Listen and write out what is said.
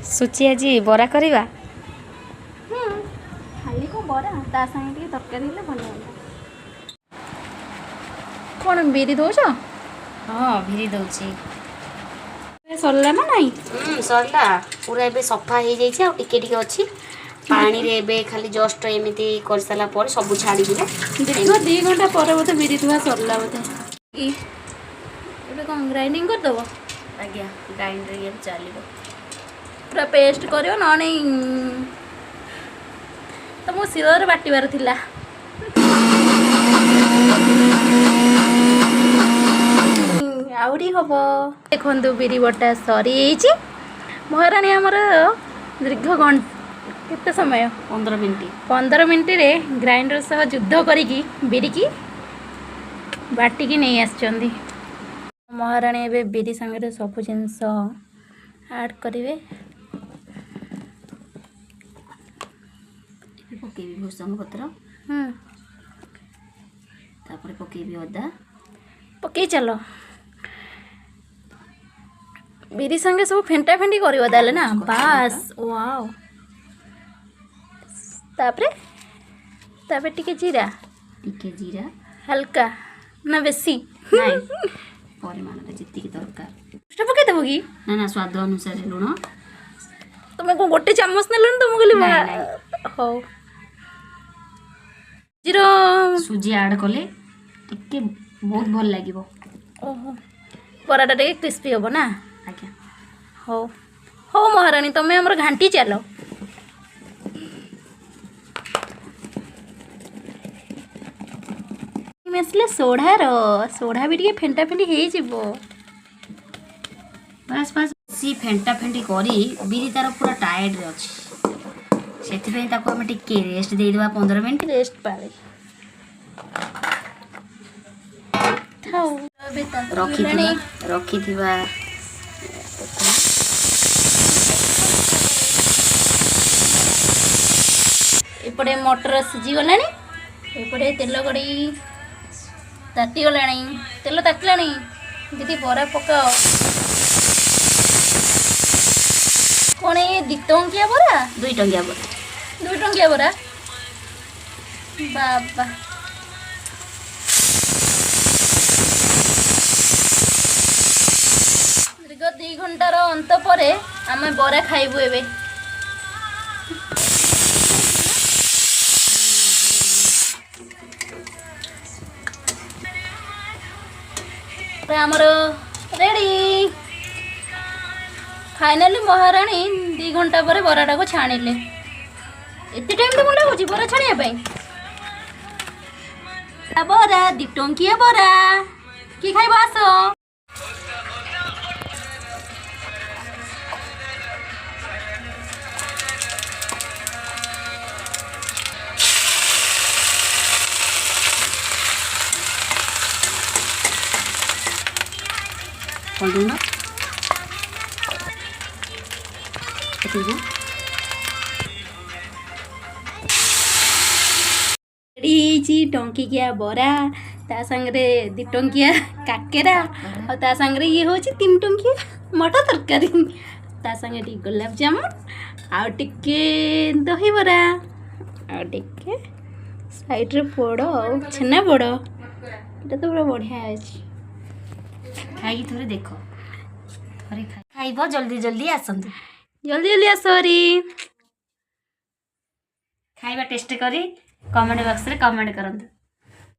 सुची आज बरा करवा खाली को बरा ता संगे टी तरकारी ले भल होला कोन बिरी दोछ हाँ भिरी दौची सरला ना नहीं सरला पूरा एबे सफा हो जाइए आ टिके टिके अच्छी पानी रे एबे खाली जस्ट एमती कर सारा पर सब छाड़ी दिले देखो 2 घंटा पर बोते बिरी धुआ सरला बोते एबे कोन ग्राइंडिंग कर दबो आज्ञा ग्राइंडर ये चलो पूरा पेस्ट करियो न नहीं तो मो सिलर बाटीबार थिला आउरी हबो देखंतु बिरी बटा सरी एची महारानी हमर दीर्घ केते समय 15 मिनट रे ग्राइंडर सह युद्ध करिकी बिरी की बाटी की नहीं आछचंदी महारानी एबे बिरी संगे सब जिनस ऐड करिवे पकेबी भूसंग पत्र तापर पकेबी अदा पकई चलो बिरी संगे सब फेंटा फेंटी करियो दाले ना बास वाओ तापरे तापरे टिके जीरा हल्का ना बेसी नहीं परिमाण रे जति की दरकार उष्टा पके देबो की ना ना स्वाद अनुसार लुण तुमे को गोटे चम्मच नेलो न तुम कहली हो जीरो सुजी ऐड कले टिके बहुत भल लागिवो ओहो पराटा टे क्रिस्पी होबो ना आज्ञा हो हो महारानी तुम हमर घांटी चलो मिसले सोढ़ा भी टिके फेंटा फेंटी हे जिवो बस बस सी फेंटा फेंटी करी बिरी तार पूरा टायर्ड रे अछि सेति पे ताको हम टिके रेस्ट दे देबा 15 मिनिट रेस्ट पाले थाउ रखी थिबा एपटे मटर सिझी गलानी एपटे तेल गड़ी ताती गलानी तेल तातिलानी दीदी बरा पकाओ कौन ये 2 टंकिया बरा 2 टंकिया बरा 2 टंकिया बरा बाबा दीर्घ 2 घंटार अंत परे आमे बरा खाइबु एबे आमर रेडी फाइनाली महारानी 2 घंटा पर बराटा को छाणिले एते टाइम तो लगुच बरा छाणिया बरा 2 टंकिया बरा कि खाइब आस खोल दूंगा रेडी टंकी किया बरा ता संगे 2 टंकिया काकेरा और ता संगे ये होची 3 टंकिया मटर तरकारी ता संगे टी गुलाब जामुन आ टिके दही बरा आ टिके साइड रे पोड़ो छेना पोड़ो एटा तो पूरा बढ़िया अछि खाई थोड़े देखो थोड़े खाइबो जल्दी जल्दी आसंतु जल्दी आसरी खाइबा टेस्ट करी कमेंट बॉक्स रे कमेंट करंतु।